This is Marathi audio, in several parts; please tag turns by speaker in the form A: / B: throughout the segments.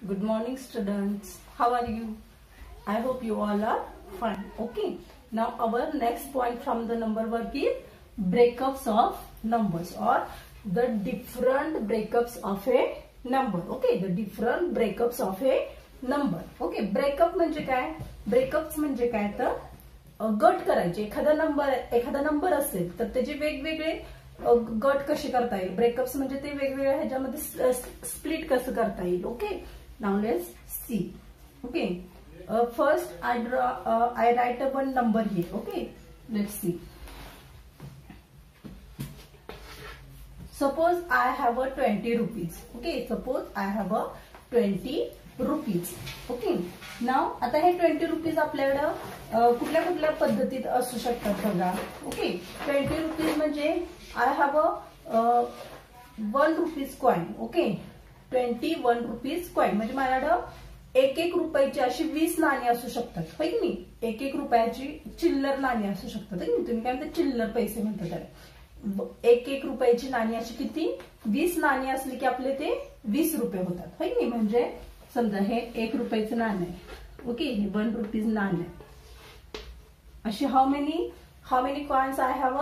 A: Good morning, students. How are you? I hope you all are fine. Okay. Now our next point from the number work is breakups of numbers or the different breakups of a number. Okay. The different breakups of a number. Okay. Breakup म्हणजे काय? Breakups म्हणजे काय तर गट करायचे. एखादा नंबर असेल तर त्याचे वेगवेगळे गट कसे करता येईल. ब्रेकअप्स म्हणजे ते वेगवेगळ्या ह्याच्यामध्ये स्प्लिट कसं करता येईल. Okay. Now let's see. Okay. First, I write one number here. Okay. Let's see. Suppose I have a 20 rupees. Okay. Suppose I have a 20 rupees. Okay. Now, आता हे 20 rupees आपल्याकडं कुठल्या कुठल्या पद्धतीत असू शकतात बघा. Okay. 20 rupees म्हणजे I have a 1 rupees coin. Okay. 21 rupees coin म्हणजे माझ्याकडं एक रुपयाची अशी 20 नाणी असू शकतात. होय की नाही. एक रुपयाची चिल्लर नाणी असू शकतात. तुम्ही काय म्हणता चिल्लर पैसे म्हणतात त्याला. एक रुपयाची नाणी अशी किती 20 नाणी असली की आपले ते 20 रुपये होतात. होय की नाही. म्हणजे समजा हे 1 रुपयाचं नाणं आहे. ओके. हे 1 रुपीज नाणं आहे. अशी how many coins I have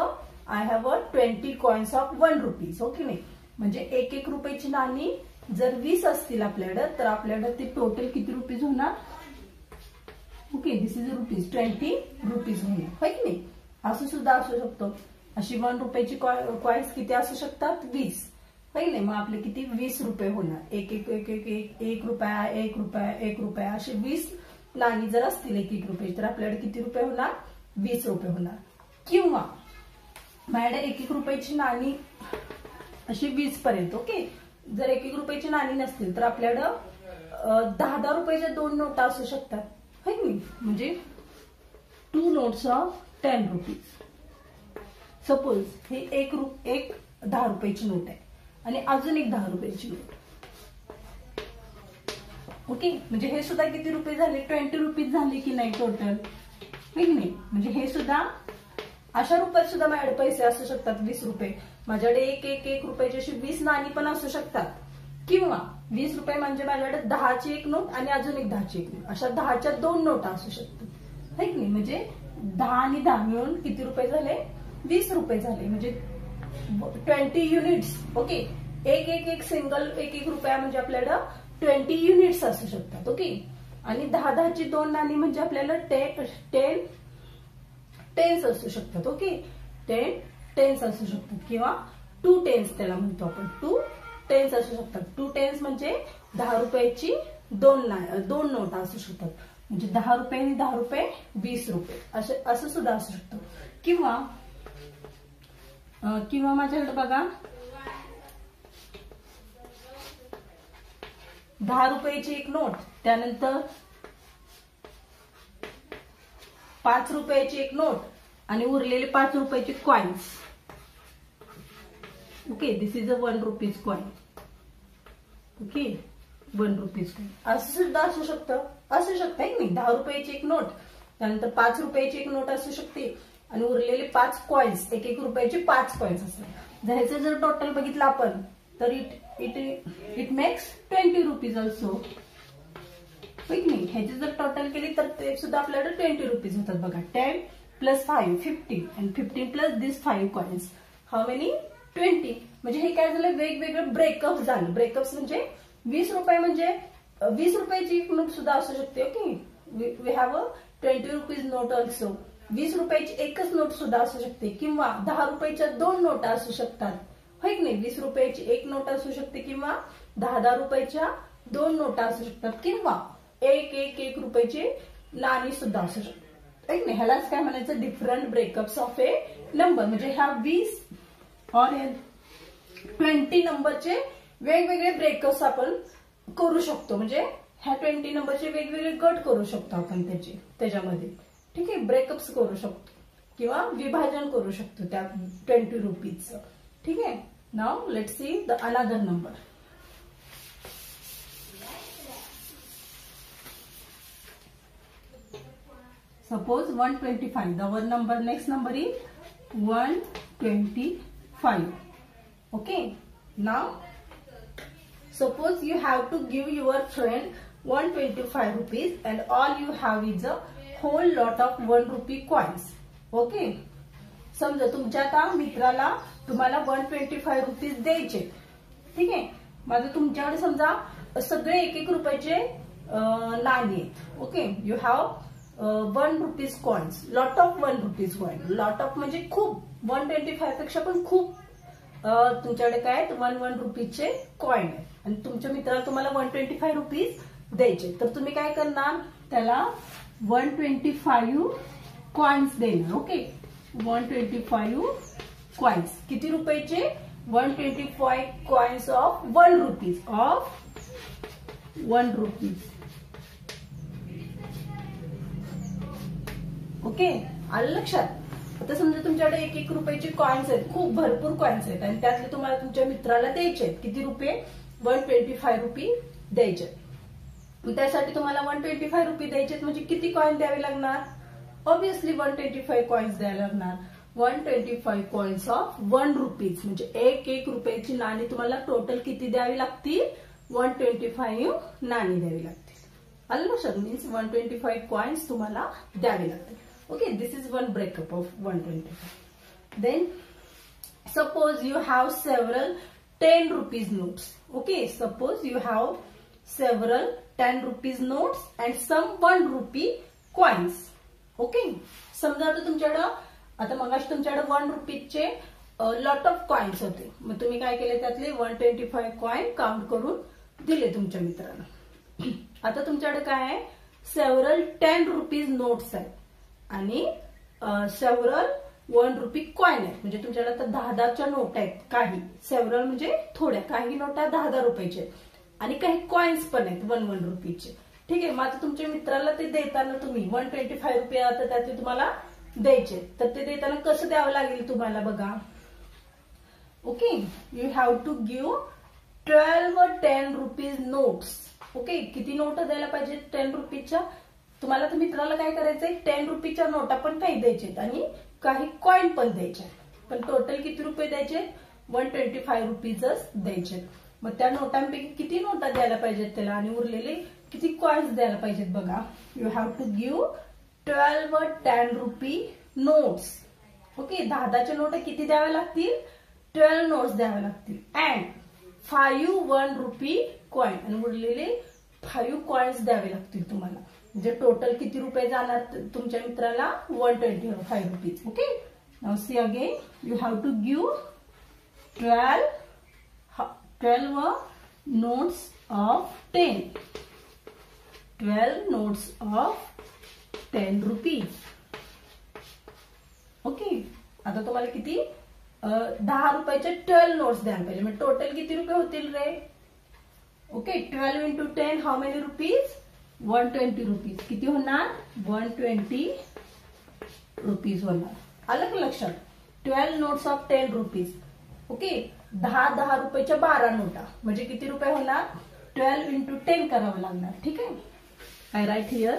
A: a 20 coins of 1 rupees. Okay नाही. म्हणजे एक रुपयाची नाणी जर 20 असतील आपल्याकडे तर आपल्याकडे ते टोटल किती रुपीज होणार. Okay. This is rupees 20 rupees होणार. होय की नाही. असं सुद्धा असू शकतो. अशी 1 रुपयाची कॉइन्स किती असू शकतात 20. होय की नाही. मग आपले किती 20 रुपये होणार. एक रुपया असे 20 नाणी जर असतील एक रुपये तर आपल्याकडे किती रुपये होणार 20 रुपये होणार. किंवा माझ्याकडे एक रुपयाची नाणी अशी 20 पर्यंत. ओके. जर एक रुपयाची नाणी नसतील तर आपल्याकडं 10 रुपयाच्या 2 नोटा असू शकतात. है की नाही. म्हणजे 2 नोट्स ऑफ 10 रुपीज. सपोज हे एक 10 रुपयाची नोट आहे आणि अजून एक 10 रुपयाची नोट. ओके. म्हणजे हे सुद्धा किती रुपये झाले 20 रुपीज झाले की नाही टोटल. है की नाही. म्हणजे हे सुद्धा अशा रुपयात सुद्धा माझ्याकडे पैसे असू शकतात 20 रुपये. माझ्याकडे एक रुपयाची अशी 20 नाणी पण असू शकतात. किंवा 20 रुपये म्हणजे माझ्याकडे 10ची एक नोट आणि अजून एक 10ची एक नोट. अशा 10च्या 2 नोटा असू शकतात. है की नाही. म्हणजे 10 आणि 10 मिळून किती रुपये झाले 20 रुपये झाले. म्हणजे 20 युनिट्स. ओके. एक सिंगल एक रुपया म्हणजे आपल्याला 20 युनिट्स असू शकतात. ओके. आणि 10ची 2 नाणी म्हणजे आपल्याला 10 टेन्स असू शकतात. ओके. 10 टेन्स असू शकतात किंवा 2 टेन्स त्याला म्हणतो आपण. 2 टेन्स असू शकतात. 2 टेन्स म्हणजे 10 रुपयाची 2 नोटा असू शकतात. म्हणजे 10 रुपये आणि 10 रुपये 20 रुपये असं सुद्धा असू शकतं. किंवा माझ्याकडे बघा 10 रुपयाची एक नोट त्यानंतर 5 रुपयाची एक नोट आणि उरलेले 5 रुपयाचे coins. Okay. This is a 1 rupees coin. Okay. 1 rupees coin असं सुद्धा असू शकतं की नाही. 10 रुपयाची एक नोट त्यानंतर 5 रुपयाची एक नोट असू शकते आणि उरलेले 5 कॉइन्स एक रुपयाचे 5 कॉइन्स असतात. ह्याचं जर टोटल बघितलं आपण तर इट मेक्स 20 रुपीज ऑल्सो. ठीक नाही. ह्याची जर टोटल केली तर ते सुद्धा आपल्याला 20 रुपीज होतात बघा. 10 + 5 15 and 15 + these 5 coins. How many 20. म्हणजे हे काय झालं वेगवेगळं ब्रेकअप झालं. ब्रेकअप्स म्हणजे 20 रुपये म्हणजे 20 रुपयाची एक नोट सुद्धा असू शकते. Okay. We have a 20 rupees note also. 20 रुपयाची एकच नोट सुद्धा असू शकते किंवा 10 रुपयाच्या 2 नोटा असू शकतात. होय की नाही. 20 रुपयाची एक नोट असू शकते किंवा 10 रुपयाच्या 2 नोटा असू शकतात किंवा एक रुपयाची नाणी सुद्धा असू शकतात. नाही. ह्यालाच काय म्हणायचं different breakups of A number. म्हणजे ह्या 20 और 20 नंबरचे वेगवेगळे ब्रेकअप्स आपण करू शकतो. म्हणजे ह्या 20 नंबरचे वेगवेगळे गट करू शकतो आपण त्याच्यामध्ये. ठीक आहे. ब्रेकअप्स करू शकतो किंवा विभाजन करू शकतो त्या 20 रुपीजचं. ठीक आहे. Now let's see the another number. Suppose 125. The next number is 125. Okay. Now Suppose you have to give your friend 125 rupees and all you have is a whole lot of 1 rupee coins. Okay. समजा तुमच्या आता मित्राला तुम्हाला 125 रुपीज द्यायचे. ठीक आहे. माझं तुमच्याकडे समजा सगळे 1-1 रुपयाचे नाणी आहेत. Okay. You have 1 rupees coins. Lot of 1 rupees coin. Lot of म्हणजे खूप. 125 पेक्षा पण खूप तुमच्याकडे काय आहेत 1 रुपीचे कॉइन आहेत. आणि तुमच्या मित्राला तुम्हाला 125 रुपीज द्यायचे. तर तुम्ही काय करणार त्याला 125 कॉइन्स देणार. ओके. 125 कॉइन्स. किती रुपयाचे 125 coins of 1 rupees. Of 1 rupees. Okay. आलं लक्षात. आता समजा तुमच्याकडे 1-1 रुपयाचे कॉइन्स आहेत. खूप भरपूर कॉइन्स आहेत आणि त्यातले तुम्हाला तुमच्या मित्राला द्यायचे आहेत. किती रुपये 125 रुपये द्यायचे. त्यासाठी तुम्हाला 125 रुपये द्यायचे म्हणजे किती कॉइन द्यावे लागणार. ऑब्विसली 125 कॉइन्स द्यावे लागणार. 125 कॉइन्स ऑफ 1 रुपीज म्हणजे 1-1 रुपयाची नाणी तुम्हाला टोटल किती द्यावी लागतील 125 नाणी द्यावी लागतील. आलं लक्षात. मीन्स 125 कॉइन्स तुम्हाला द्यावे लागतील. Okay, this is one breakup of 125. Then, suppose you have several 10 rupees notes. Okay, suppose you have several 10 rupees notes and some 1 rupee coins. Okay, समजा आता तुमच्याकडं आता मगाशी तुमच्याकडे 1 रुपीचे लॉट ऑफ कॉइन्स होते. मग तुम्ही काय केले त्यातले 125 कॉइन काउंट करून दिले तुमच्या मित्राला. आता तुमच्याकडे काय आहे सेव्हरल 10 रुपीज नोट्स आहेत. आणि सेव्हरल 1 रुपी कॉइन आहेत. म्हणजे तुमच्याकडे आता 10-10च्या नोट आहेत. काही सेव्हरल म्हणजे थोड्या. काही नोटा 10-10 रुपयाचे आणि काही कॉइन्स पण आहेत 1-1 रुपीचे. ठीक आहे. मग आता तुमच्या मित्राला ते देताना तुम्ही 125 रुपये आता त्यातले तुम्हाला द्यायचे. तर ते देताना कसं द्यावं लागेल तुम्हाला बघा. Okay. You have to give 12 10 rupees notes. Okay. किती नोट द्यायला पाहिजे 10 रुपीच्या. तुम्हाला तर मित्राला काय करायचंय 10 रुपीच्या नोटा पण काही द्यायचे आणि काही कॉइन पण द्यायचे. पण टोटल किती रुपये द्यायचे 125 रुपीजच द्यायचे. मग त्या नोटांपैकी किती नोटा द्यायला पाहिजेत त्याला आणि उरलेले किती कॉइन्स द्यायला पाहिजेत बघा. You have to give 12 10 rupee notes. Okay. 10-10च्या नोटा किती द्याव्या लागतील 12 नोट्स द्याव्या लागतील. अँड 5 1 रुपी कॉइन आणि उरलेले 5 कॉइन्स द्यावे लागतील तुम्हाला. म्हणजे टोटल किती रुपये जाणार तुमच्या मित्राला 125 rupees. Okay. Now see again. You have to give 12 notes of 10. 12 notes of 10 rupees. Okay. आता तुम्हाला किती 10 रुपयाचे 12 नोट्स द्यायला पाहिजे. म्हणजे टोटल किती रुपये होतील रे. Okay. 12 into 10 how many rupees 120 rupees. किती होणार 120 रुपीज होणार. आलं का लक्षात. 12 नोट्स ऑफ 10 रुपीज. ओके. 10-10 रुपयाच्या 12 नोटा म्हणजे किती रुपये होणार 12 into 10 करावं लागणार. ठीक आहे. I write here.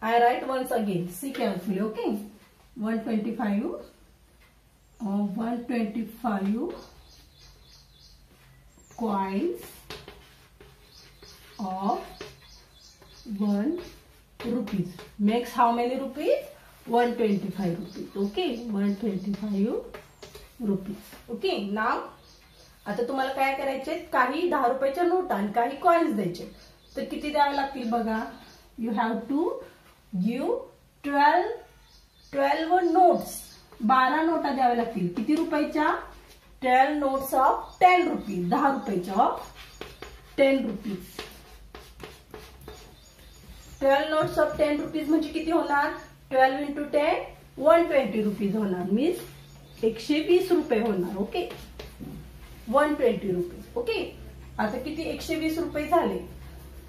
A: I write once again. See carefully. Okay. 125 coins of 1 rupees makes how many rupees 125 rupees. Okay. 125 rupees. Okay. Now आता तुम्हाला काय करायचे काही 10 रुपयाच्या नोटा आणि काही कॉइन्स द्यायचे. तर किती द्यावे लागतील बघा. You have to give 12 notes 12 नोटा द्याव्या लागतील. किती रुपयाच्या 12 notes of 10 rupees. 10 रुपयाच्या of 10 rupees. 12 notes of 10 rupees म्हणजे किती होणार 12 into 10 120 रुपीज होणार. मीन्स 120 रुपये होणार. ओके. 120 रुपीज. ओके. आता किती 120 रुपये झाले.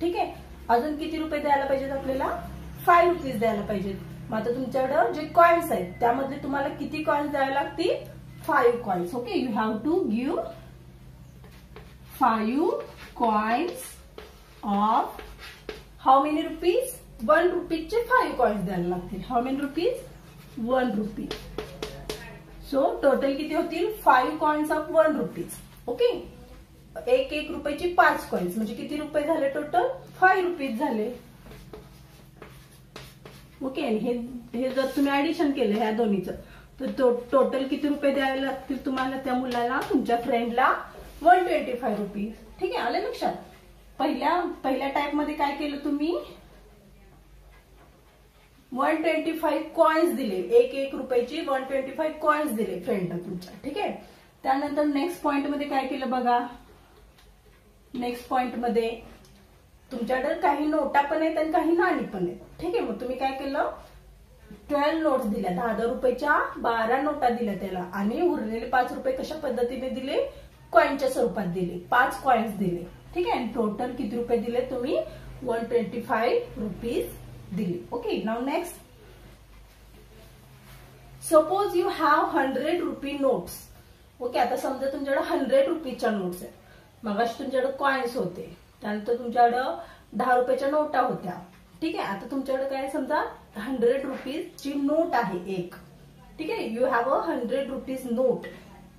A: ठीक आहे. अजून किती रुपये द्यायला पाहिजेत आपल्याला 5 रुपीज द्यायला पाहिजेत. मग आता तुमच्याकडे जे कॉइन्स आहेत त्यामध्ये तुम्हाला किती कॉइन्स द्यावे लागतील 5 coins. Okay. You have to give 5 coins of how many rupees 1 rupeeचे 5 coins द्यायला लागतील. How many rupees 1 rupee. So total किती होतील 5 कॉइन्स ऑफ 1 रुपीज. ओके, एक रुपयाची 5 कॉइन्स म्हणजे किती रुपये झाले टोटल 5 रुपीज झाले. ओके, हे जर तुम्ही ऍडिशन केलं ह्या दोन्हीचं तर टोटल किती रुपये द्यावे लागतील तुम्हाला त्या मुलाला तुमच्या फ्रेंडला 125 रुपीज. ठीक आहे, आलं लक्षात. पहिल्या टाइप मध्ये काय केलं तुम्ही 125 कॉइन्स दिले, एक रुपयाची 125 कॉइन्स दिले फ्रेंडला तुमच्या. ठीक आहे, त्यानंतर नेक्स्ट पॉइंट मध्ये काय केलं बघा. नेक्स्ट पॉइंट मध्ये तुमच्याकडे काही नोटा पण आहेत आणि काही नाणी पण आहेत. ठीक आहे, मग तुम्ही काय केलं 12 नोट्स दिल्या, 10 रुपयाच्या 12 नोटा दिल्या त्याला आणि उरलेले 5 रुपये कशा पद्धतीने दिले कॉइनच्या स्वरूपात दिले, 5 कॉइन्स दिले. ठीक आहे, टोटल किती रुपये दिले तुम्ही 125 रुपीज दिले. Okay, now next suppose you have 100 RuPay notes. Okay, आता समजा तुमच्याकडे 100 रुपीच्या नोट्स आहेत. मगाशी तुमच्याकडे कॉइन्स होते, त्यानंतर तुमच्याकडे 10 रुपयाच्या नोटा होत्या. ठीक आहे, आता तुमच्याकडे काय समजा 100 रुपीजची नोट आहे एक. ठीक आहे, you have a 100 rupees note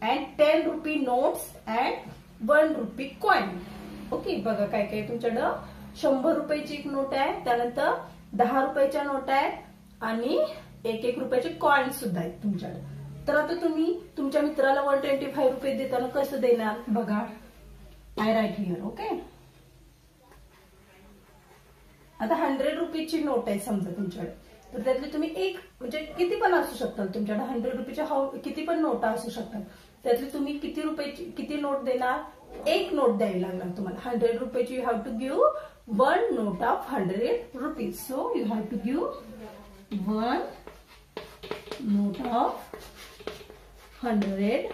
A: and 10 rupee notes and 1 rupee coin. Okay, बघा काय काय तुमच्याकडं 100 रुपयाची एक नोट आहे, त्यानंतर 10 रुपयाच्या नोट आहेत आणि एक रुपयाचे कॉइन सुद्धा आहेत तुमच्याकडे. तर आता तुम्ही तुमच्या मित्राला 125 रुपये देताना कसं देणार बघा. I write here. ओके, आता 100 रुपीची नोट आहे समजा तुमच्याकडे, तर त्यातले तुम्ही एक म्हणजे किती पण असू शकतात तुमच्याकडे 100 रुपीच्या किती पण नोटा असू शकतात. त्यातली तुम्ही किती नोट देणार, एक नोट द्यावी लागणार तुम्हाला. 100 रुपयाची you have to give 1 note of 100 rupees. So you have to give 1 note of 100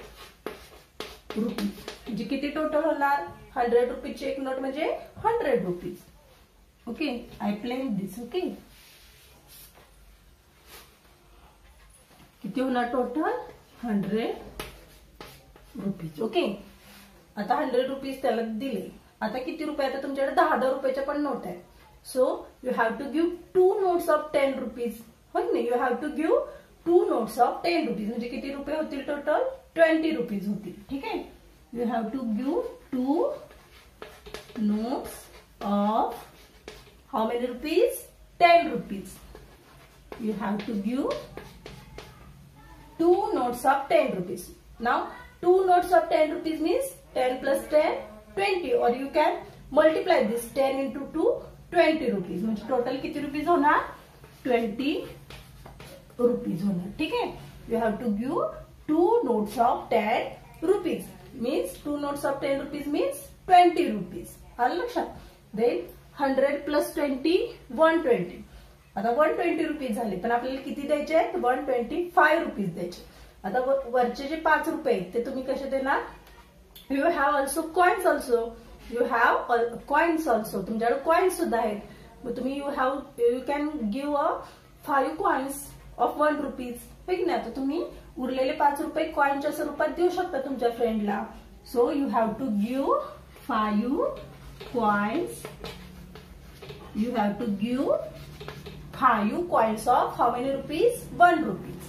A: rupees. म्हणजे किती टोटल होणार 100 रुपीची एक नोट म्हणजे 100 rupees. Okay, I plain this. Okay, किती होणार टोटल 100 रुपीज. ओके, आता 100 रुपीज त्याला दिले. आता किती रुपये, आता तुमच्याकडे 10 रुपयाच्या पण नोट आहे. So you have to give 2 notes of 10 rupees. हो नाही, you have to give 2 notes of 10 rupees म्हणजे किती रुपये होतील टोटल 20 रुपीज होतील. ठीक आहे, you have to give 2 notes of how many rupees 10 rupees. You have to give 2 notes of 10 rupees. Now 2 notes of 10 rupees means 10 plus 10 20, or you can multiply this 10 into 2 20 rupees. म्हणजे टोटल किती रुपीज होणार 20 रुपीज होणार. ठीक आहे, you have to give 2 notes of 10 rupees means 2 notes of 10 rupees means 20 rupees. आलं लक्षात. Then 100 plus 20 120. आता 120 रुपीज झाले, पण आपल्याला किती द्यायचे आहेत 125 रुपीज द्यायचे. आता वरचे जे 5 रुपये आहेत ते तुम्ही कसे देणार. You have also coins also. You have coins also, तुमच्याकडे कॉइन्स सुद्धा आहेत. मग तुम्ही you can give a 5 coins of 1 rupees. हे की नाही, आता तुम्ही उरलेले 5 रुपये कॉइनच्या स्वरूपात देऊ शकता तुमच्या फ्रेंडला. So you have to give 5 coins. You have to give 5 coins of how many rupees 1 rupees.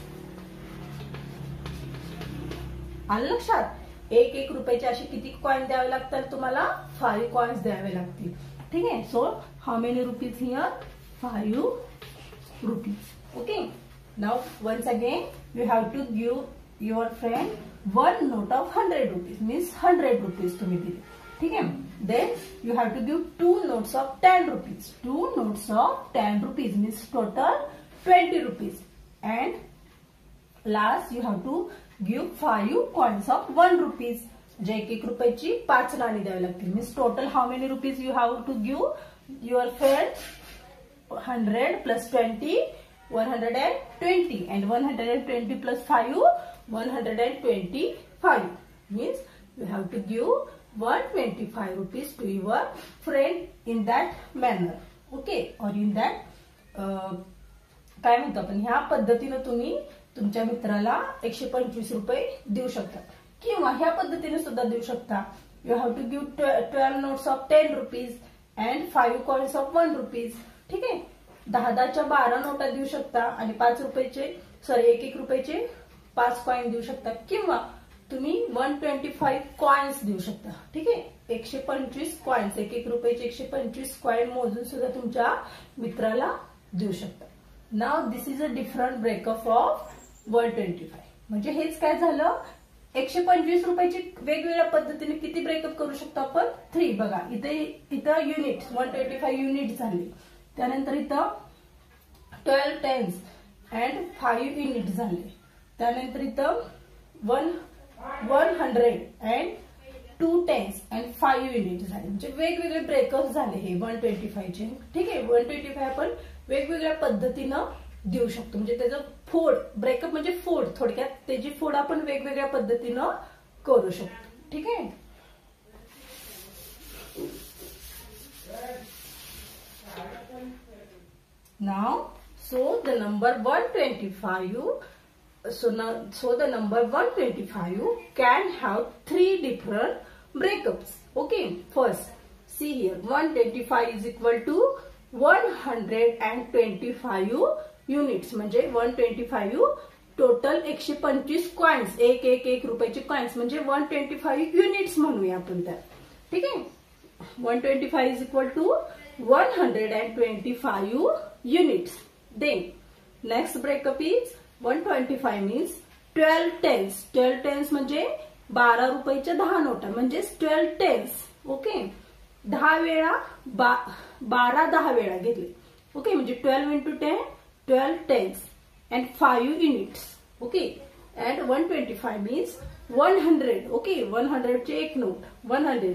A: आलं लक्षात. एक रुपयाचे असे किती कॉइन द्यावे लागतात तुम्हाला 5 कॉइन्स द्यावे लागतील. ठीक आहे, so how many rupees here 5 rupees. Okay, now once again you have to give your friend 1 note of 100 rupees means 100 rupees तुम्ही दिले. ठीक आहे, then you have to give 2 notes of 10 rupees. 2 notes of 10 rupees means total 20 rupees. And last you have to give 5 coins of 1 rupees. जे एक रुपयाची 5 नाणी द्यावी लागतील. Means total how many rupees you have to give your friend 100 plus 20 120 and 120 plus 5 125 means you have to give 125 rupees to your friend in that manner. Okay, or in that काय म्हणतो आपण ह्या पद्धतीने तुम्ही तुमच्या मित्राला 125 रुपये देऊ शकता किंवा ह्या पद्धतीने सुद्धा देऊ शकता. You have to give 12 notes of 10 rupees and 5 coins of 1 rupees. ठीक आहे, 10च्या 12 नोटा देऊ शकता आणि 5 रुपयाचे एक रुपयाचे 5 कॉइन देऊ शकता किंवा तुम्ही 125 कॉइन्स देऊ शकता. ठीक आहे, 125 कॉइन्स, 1 रुपयाचे 125 कॉइन मोजून सुद्धा तुमच्या मित्राला देऊ शकता. Now this is a different breakup of 125. म्हणजे हेच काय झालं, 125 रुपयाची वेगवेगळ्या पद्धतीने किती ब्रेकअप करू शकतो आपण, 3. बघा इथं युनिट 125 युनिट झाले, त्यानंतर इथं 12 टेन्स अँड 5 युनिट झाले, त्यानंतर इथं 100 अँड 2 टेन्स अँड 5 युनिट झाले. म्हणजे वेगवेगळे ब्रेकअप झाले हे 125 चे. ठीक आहे, 125 आपण वेगवेगळ्या पद्धतीनं देऊ शकतो. म्हणजे त्याचं फोड, ब्रेकअप म्हणजे फोड, थोडक्यात त्याची फोड आपण वेगवेगळ्या पद्धतीनं करू शकतो. ठीक आहे. नाव so the number 125 so the number 125 can have 3 different breakups. Okay, first see here, 125 is equal to 125 units. म्हणजे 125 टोटल 125 कॉइन्स, एक रुपयाचे कॉइन्स म्हणजे 125 युनिट्स म्हणूया आपण त्या. ठीक आहे, 125 is equal to 125 units. Then next breakup is 125 means 12 tens. 12 tens म्हणजे 12 रुपयाच्या 10 नोटा म्हणजे 12 tens. ओके, 10 वेळा 12 10 वेळा घेतले. ओके, म्हणजे 12 into 10 12 tens and 5 units. Okay, and 125 means 100. Okay, 100 चे एक नोट 100,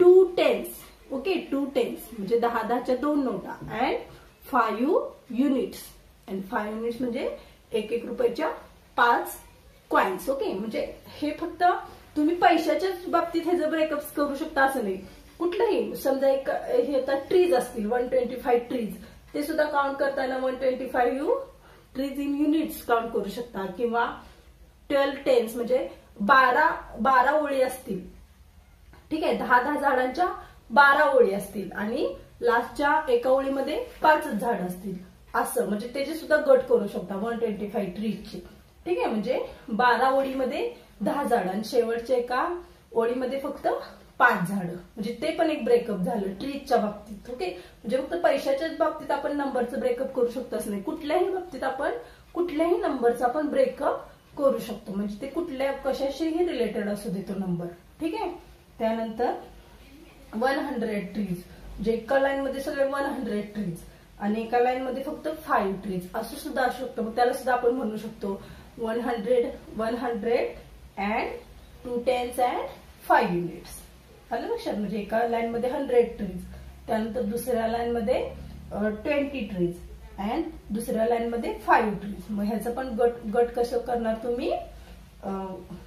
A: 2 tens. ओके, 2 tens म्हणजे 10 10च्या 2 नोटा and 5 युनिट्स. and 5 युनिट्स म्हणजे 1 रुपयाच्या 5 कॉइन्स. ओके, म्हणजे हे फक्त तुम्ही पैशाच्याच बाबतीत हे ब्रेकअप करू शकता असं नाही. कुठलंही समजा एक हे ट्रीज असतील 125 ट्रीज, ते सुद्धा काउंट करताना 125 ट्रीज इन युनिट्स काउंट करू शकता. किंवा 12 टेन्स म्हणजे 12 ओळी असतील. ठीक आहे, 10 झाडांच्या 12 ओळी असतील आणि लास्टच्या एका ओळीमध्ये 5 झाड असतील असं, म्हणजे त्याचे सुद्धा गट करू शकता 125 ट्रीजचे. ठीक आहे, म्हणजे 12 ओळीमध्ये 10 झाड आणि शेवटच्या एका ओळीमध्ये फक्त 5 झाड, म्हणजे ते पण एक ब्रेकअप झालं ट्रीजच्या बाबतीत. ओके, म्हणजे फक्त पैशाच्याच बाबतीत आपण नंबरचं ब्रेकअप करू शकतो असं नाही, कुठल्याही बाबतीत आपण कुठल्याही नंबरचा आपण ब्रेकअप करू शकतो. म्हणजे ते कुठल्या कशाशीही रिलेटेड असू दे तो नंबर. ठीक आहे, त्यानंतर 100 ट्रीज, जे एका लाईन मध्ये सगळे 100 ट्रीज आणि एका लाईन मध्ये फक्त 5 ट्रीज असं सुद्धा असू शकतं. मग त्याला सुद्धा आपण म्हणू शकतो 100 अँड 2 टेन्स अँड 5 युनिट्स. आलं लक्षात, म्हणजे एका लाईन मध्ये 100 ट्रीज, त्यानंतर दुसऱ्या लाईन मध्ये 20 ट्रीज अँड दुसऱ्या लाईन मध्ये 5 ट्रीज. मग ह्याचं पण गट कसं करणार तुम्ही,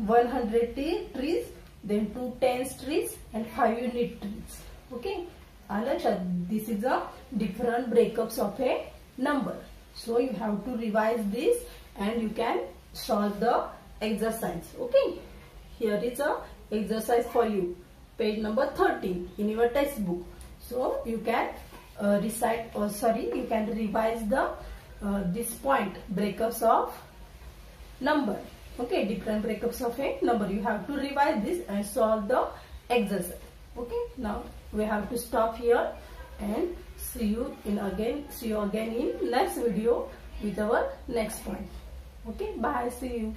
A: 100 trees, then 2 tens trees and 5 unit trees. Okay, this is a different breakups of a number. So you have to revise this and you can solve the exercise. Okay, here is a exercise for you, page number 13 in your textbook. So you can you can revise the this point, breakups of number. Okay, different breakups of a number. You have to revise this and solve the exercise. Okay, now we have to stop here and see you again in next video with our next point. Okay, bye, see you.